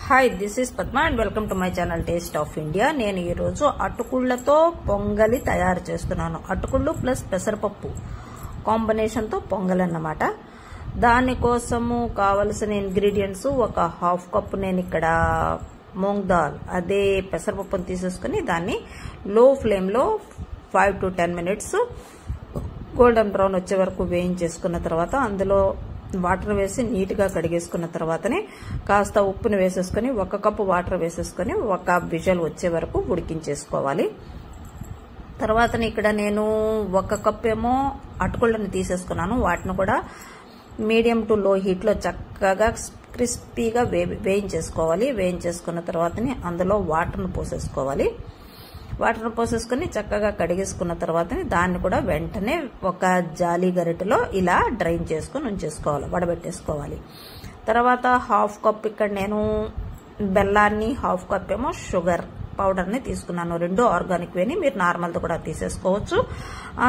Hi this is Padma and welcome to my channel taste of India. నేను ఈరోజు అటుకుళ్లతో పొంగలి తయారు చేస్తున్నాను. అటుకుళ్ళు ప్లస్ పెసరపప్పు కాంబినేషన్తో పొంగలి అన్నమాట. దానికోసము కావలసిన ఇంగ్రీడియంట్స్ ఒక హాఫ్ కప్ నేను ఇక్కడ మూంగ్ దాల్ అదే పెసరపప్పును తీసేసుకుని దాన్ని లో ఫ్లేమ్లో 5 to 10 minutes గోల్డెన్ బ్రౌన్ వచ్చే వరకు వేయించేసుకున్న తర్వాత అందులో వాటర్ వేసి నీట్గా కడిగేసుకున్న తర్వాతనే కాస్త ఉప్పును వేసేసుకుని 1 కప్పు వాటర్ వేసేసుకుని 1 విజిల్ వచ్చే వరకు ఉడికించేసుకోవాలి. తర్వాత ఇక్కడ నేను 1 కప్ ఏమో అటుకుళ్ళని తీసేసుకున్నాను. వాటిని కూడా మీడియం టు లో హీట్లో చక్కగా క్రిస్పీగా వేయించేసుకోవాలి. వేయించేసుకున్న తర్వాతని అందులో వాటర్ను పోసేసుకోవాలి. వాటర్ పోసేసుకుని చక్కగా కడిగేసుకున్న తర్వాత దాన్ని కూడా వెంటనే ఒక జాలి గరిటెలో ఇలా డ్రైన్ చేసుకుని ఉంచేసుకోవాలి, వడబెట్టేసుకోవాలి. తర్వాత హాఫ్ కప్ ఇక్కడ నేను బెల్లాన్ని, హాఫ్ కప్ ఏమో షుగర్ పౌడర్ని తీసుకున్నాను. 2 ఆర్గానిక్ వేని మీరు నార్మల్తో కూడా తీసేసుకోవచ్చు.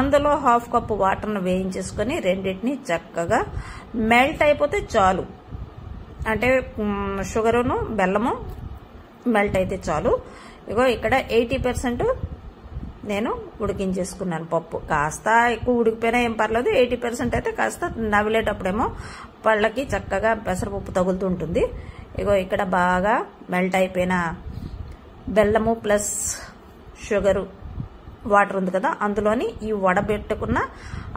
అందులో హాఫ్ కప్ వాటర్ని వేయించేసుకుని రెండింటిని చక్కగా మెల్ట్ అయిపోతే చాలు. అంటే షుగరును బెల్లము మెల్ట్ అయితే చాలు. ఇగో ఇక్కడ 80% నేను ఉడికించేసుకున్నాను. పప్పు కాస్త ఎక్కువ ఉడికిపోయినా ఏం పర్లేదు. 80% అయితే కాస్త నవిలేటప్పుడేమో పళ్ళకి చక్కగా పెసరపప్పు తగులుతుంటుంది. ఇగో ఇక్కడ బాగా మెల్ట్ అయిపోయిన బెల్లము ప్లస్ షుగరు వాటర్ ఉంది కదా, అందులోని ఈ వడబెట్టుకున్న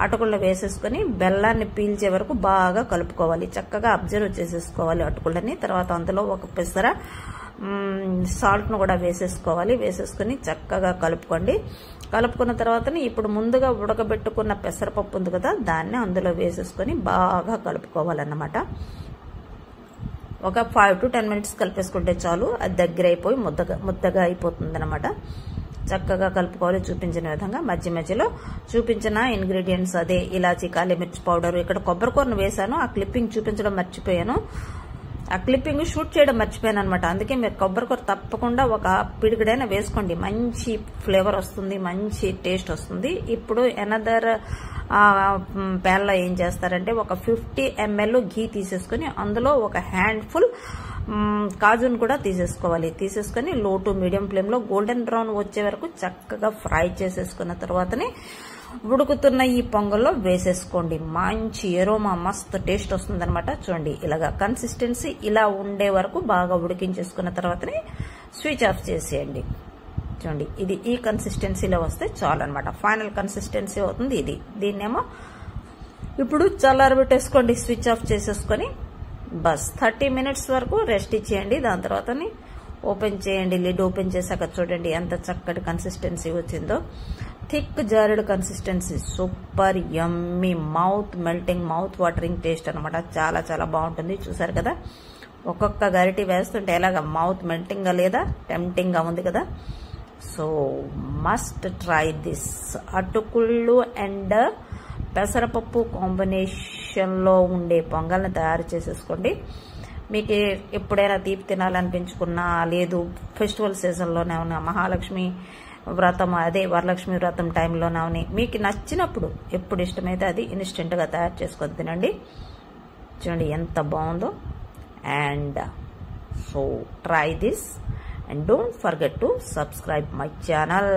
అటుకుళ్ళు వేసేసుకుని బెల్లాన్ని పీల్చే వరకు బాగా కలుపుకోవాలి. చక్కగా అబ్జర్వ్ చేసేసుకోవాలి అటుకుళ్ళని. తర్వాత అందులో ఒక పెసర సాల్ట్ను కూడా వేసేసుకోవాలి. వేసేసుకుని చక్కగా కలుపుకోండి. కలుపుకున్న తర్వాత ఇప్పుడు ముందుగా ఉడకబెట్టుకున్న పెసరపప్పు ఉంది కదా, దాన్ని అందులో వేసేసుకొని బాగా కలుపుకోవాలన్నమాట. ఒక 5 to 10 minutes కలిపేసుకుంటే చాలు. అది దగ్గర అయిపోయి ముద్దగా అయిపోతుంది అనమాట. చక్కగా కలుపుకోవాలి చూపించిన విధంగా. మధ్య మధ్యలో చూపించిన ఇంగ్రీడియంట్స్ అదే ఇలాచీ, కాలి మిర్చి పౌడర్, ఇక్కడ కొబ్బరికూరను వేసాను. ఆ క్లిప్పింగ్ చూపించడం మర్చిపోయాను. ఆ క్లిప్పింగ్ షూట్ చేయడం మర్చిపోయాను అనమాట. అందుకే మీరు కొబ్బరికూర తప్పకుండా ఒక పిడికిడైనా వేసుకోండి. మంచి ఫ్లేవర్ వస్తుంది, మంచి టేస్ట్ వస్తుంది. ఇప్పుడు ఎనదర్ ప్యాన్లో ఏం చేస్తారంటే ఒక 50 ml ఘీ తీసేసుకుని అందులో ఒక హ్యాండ్ఫుల్ కాజును కూడా తీసేసుకోవాలి. తీసేసుకుని లో టు మీడియం ఫ్లేమ్లో గోల్డెన్ బ్రౌన్ వచ్చే వరకు చక్కగా ఫ్రై చేసేసుకున్న తర్వాతనే ఉడుకుతున్న ఈ పొంగల్లో వేసేసుకోండి. మంచి ఎరోమా మస్తు టేస్ట్ వస్తుంది అనమాట. చూడండి ఇలాగా కన్సిస్టెన్సీ ఇలా ఉండే వరకు బాగా ఉడికించేసుకున్న తర్వాతనే స్విచ్ ఆఫ్ చేసేయండి. చూడండి ఇది ఈ కన్సిస్టెన్సీలో వస్తే చాలు అనమాట. ఫైనల్ కన్సిస్టెన్సీ అవుతుంది ఇది. దీన్నేమో ఇప్పుడు చల్లారబెట్టేసుకోండి. స్విచ్ ఆఫ్ చేసేసుకొని బస్ 30 minutes వరకు రెస్ట్ ఇచ్చేయండి. దాని తర్వాత ఓపెన్ చేయండి. లిడ్ ఓపెన్ చేశాక చూడండి ఎంత చక్కటి కన్సిస్టెన్సీ వచ్చిందో. థిక్ జారుడ్ consistency, super yummy, mouth melting, mouth watering taste అనమాట. చాలా చాలా బాగుంటుంది. చూసారు కదా, ఒక్కొక్క గరిటి వేస్తుంటే ఎలాగా మౌత్ మెల్టింగ్గా లేదా టెంప్టింగ్గా ఉంది కదా. So must try this. అటుకుళ్ళు అండ్ పెసరపప్పు కాంబినేషన్లో ఉండే పొంగల్ని తయారు చేసేసుకోండి. మీకు ఎప్పుడైనా తీపి తినాలనిపించుకున్నా, లేదు ఫెస్టివల్ సీజన్లోనే ఉన్న మహాలక్ష్మి వ్రతం అదే వరలక్ష్మి వ్రతం టైంలోనే మీకు నచ్చినప్పుడు ఎప్పుడు ఇష్టమైతే అది ఇన్స్టెంట్గా తయారు చేసుకొని తినండి. చూడండి ఎంత బాగుందో. And so try this and don't forget to subscribe my channel.